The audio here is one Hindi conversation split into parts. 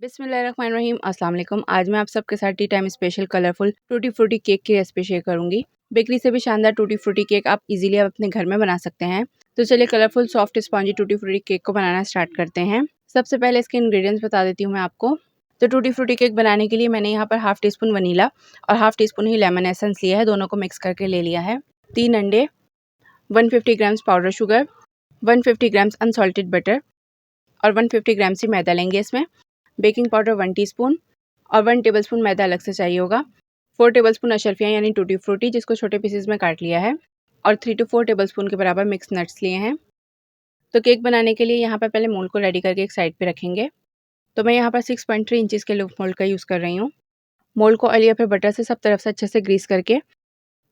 बिस्मिल्लाहिर्रहमानिर्रहीम। अस्सलाम वालेकुम। आज मैं आप सबके साथ T time special colourful tutti frutti cake की रेसिपी शेयर करूंगी। बेकरी से भी शानदार टूटी फ्रूटी केक आप इजीली अपने घर में बना सकते हैं। तो चलिए colourful soft spongy tutti frutti cake को बनाना स्टार्ट करते हैं। सबसे पहले इसके इंग्रेडिएंट्स बता देती हूँ मैं आपको। तो टूटी फ्रूटी केक बनाने के लिए मैंने यहाँ पर हाफ टी स्पून वनीला और हाफ टी स्पून ही लेमन एसेंस लिया है। दोनों को मिक्स करके ले लिया है। 3 अंडे, 150 grams powder sugar, 150 grams unsalted butter और 150 ग्राम्स ही मैदा लेंगे। इसमें बेकिंग पाउडर 1 टीस्पून और 1 टेबलस्पून मैदा अलग से चाहिए होगा। 4 टेबलस्पून अशरफियाँ यानी टूटी फ्रूटी जिसको छोटे पीसेस में काट लिया है और 3 to 4 टेबलस्पून के बराबर मिक्स नट्स लिए हैं। तो केक बनाने के लिए यहाँ पर पहले मोल्ड को रेडी करके एक साइड पे रखेंगे। तो मैं यहाँ पर 6.3 इंचेस के लूप मोल्ड का यूज़ कर रही हूँ। मोल्ड को ऑयल या फिर बटर से सब तरफ से अच्छे से ग्रीस करके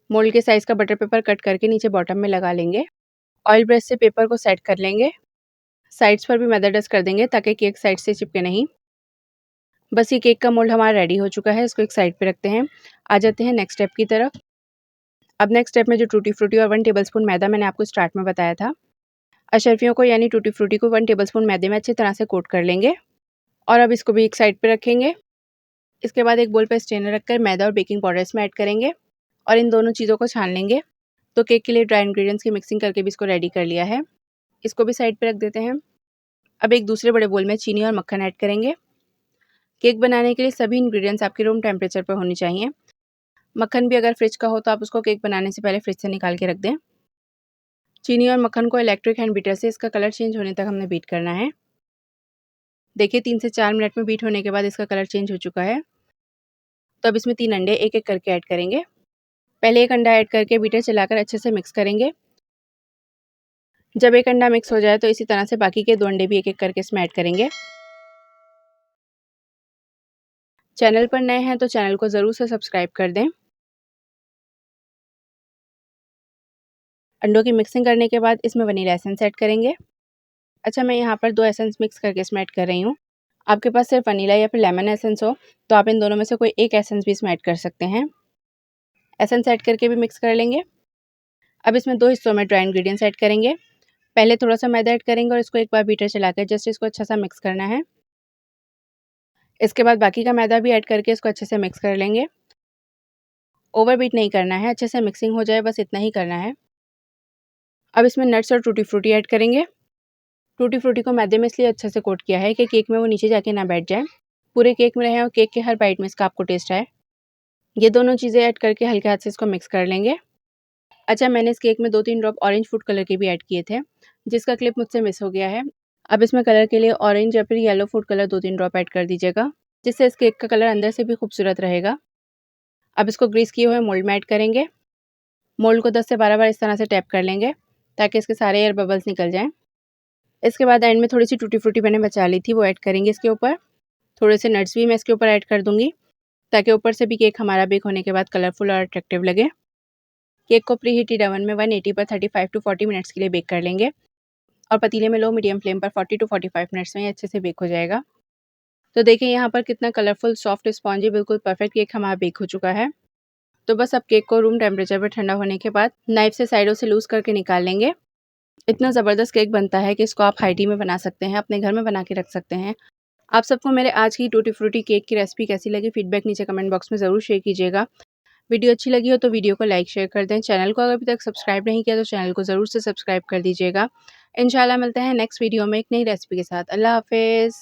मोल्ड के साइज़ का बटर पेपर कट करके नीचे बॉटम में लगा लेंगे। ऑयल ब्रश से पेपर को सेट कर लेंगे। साइड्स पर भी मैदा डस्ट कर देंगे ताकि केक साइड से चिपके नहीं। बस ये केक का मोल्ड हमारा रेडी हो चुका है। इसको एक साइड पे रखते हैं। आ जाते हैं नेक्स्ट स्टेप की तरफ। अब नेक्स्ट स्टेप में जो टूटी फ्रूटी और 1 टेबलस्पून मैदा मैंने आपको स्टार्ट में बताया था, अशरफियों को यानी टूटी फ्रूटी को 1 टेबलस्पून मैदे में अच्छी तरह से कोट कर लेंगे और अब इसको भी एक साइड पे रखेंगे। इसके बाद एक बोल पे स्ट्रेनर रखकर मैदा और बेकिंग पाउडर इसमें ऐड करेंगे और इन दोनों चीज़ों को छान लेंगे। तो केक के लिए ड्राई इंग्रेडिएंट्स की मिक्सिंग करके भी इसको रेडी कर लिया है। इसको भी साइड पे रख देते हैं। अब एक दूसरे बड़े बोल में चीनी और मक्खन ऐड करेंगे। केक बनाने के लिए सभी इंग्रेडिएंट्स आपके रूम टेम्परेचर पर होनी चाहिए। मक्खन भी अगर फ्रिज का हो तो आप उसको केक बनाने से पहले फ्रिज से निकाल के रख दें। चीनी और मक्खन को इलेक्ट्रिक हैंड बीटर से इसका कलर चेंज होने तक हमने बीट करना है। देखिए 3 से 4 मिनट में बीट होने के बाद इसका कलर चेंज हो चुका है। तो अब इसमें 3 अंडे एक एक करके ऐड करेंगे। पहले एक अंडा ऐड करके बीटर चलाकर अच्छे से मिक्स करेंगे। जब एक अंडा मिक्स हो जाए तो इसी तरह से बाकी के 2 अंडे भी एक एक करके इसमें ऐड करेंगे। चैनल पर नए हैं तो चैनल को ज़रूर से सब्सक्राइब कर दें। अंडों की मिक्सिंग करने के बाद इसमें वनीला एसेंस ऐड करेंगे। अच्छा, मैं यहाँ पर 2 एसेंस मिक्स करके इसमें ऐड कर रही हूँ। आपके पास सिर्फ वनीला या फिर लेमन एसेंस हो तो आप इन दोनों में से कोई एक एसेंस भी इसमें ऐड कर सकते हैं। एसेंस ऐड करके भी मिक्स कर लेंगे। अब इसमें 2 हिस्सों में ड्राई इंग्रेडिएंट्स ऐड करेंगे। पहले थोड़ा सा मैदा ऐड करेंगे और इसको एक बार बीटर चलाकर जस्ट इसको अच्छा सा मिक्स करना है। इसके बाद बाकी का मैदा भी ऐड करके इसको अच्छे से मिक्स कर लेंगे। ओवर बीट नहीं करना है, अच्छे से मिक्सिंग हो जाए बस इतना ही करना है। अब इसमें नट्स और टूटी फ्रूटी ऐड करेंगे। टूटी फ्रूटी को मैदे में इसलिए अच्छे से कोट किया है कि केक में वो नीचे जाके ना बैठ जाए, पूरे केक में रहे और केक के हर बाइट में इसका आपको टेस्ट आए। ये दोनों चीज़ें ऐड करके हल्के हाथ से इसको मिक्स कर लेंगे। अच्छा, मैंने इस केक में 2-3 ड्रॉप ऑरेंज फूड कलर के भी ऐड किए थे, जिसका क्लिप मुझसे मिस हो गया है। अब इसमें कलर के लिए ऑरेंज या फिर yellow food colour 2-3 drop add कर दीजिएगा, जिससे इस केक का कलर अंदर से भी खूबसूरत रहेगा। अब इसको ग्रीस किए हुए मोल्ड में ऐड करेंगे। मोल्ड को 10 से 12 बार इस तरह से टैप कर लेंगे ताकि इसके सारे एयर बबल्स निकल जाएँ। इसके बाद एंड में थोड़ी सी टूटी फ्रूटी मैंने बचा ली थी, वो ऐड करेंगे इसके ऊपर। थोड़े से नट्स भी मैं इसके ऊपर ऐड कर दूँगी ताकि ऊपर से भी केक हमारा बेक होने के बाद कलरफुल और अट्रैक्टिव लगे। केक को प्री हीटेड ओवन में 180 पर 35 to 40 मिनट्स के लिए बेक कर लेंगे और पतीले में लो मीडियम फ्लेम पर 40 to 45 मिनट्स में ये अच्छे से बेक हो जाएगा। तो देखिए यहाँ पर कितना कलरफुल सॉफ्ट स्पॉन्जी बिल्कुल परफेक्ट केक हमारा बेक हो चुका है। तो बस अब केक को रूम टेम्परेचर पर ठंडा होने के बाद नाइफ से साइडों से लूज़ करके निकाल लेंगे। इतना ज़बरदस्त केक बनता है कि इसको आप हाई टी में बना सकते हैं, अपने घर में बना के रख सकते हैं। आप सबको मेरे आज की टूटी फ्रूटी केक की रेसिपी कैसी लगी, फीडबैक नीचे कमेंट बॉक्स में ज़रूर शेयर कीजिएगा। वीडियो अच्छी लगी हो तो वीडियो को लाइक शेयर कर दें। चैनल को अगर अभी तक सब्सक्राइब नहीं किया तो चैनल को ज़रूर से सब्सक्राइब कर दीजिएगा। इंशाल्लाह मिलते हैं नेक्स्ट वीडियो में एक नई रेसिपी के साथ। अल्लाह हाफ़िज़।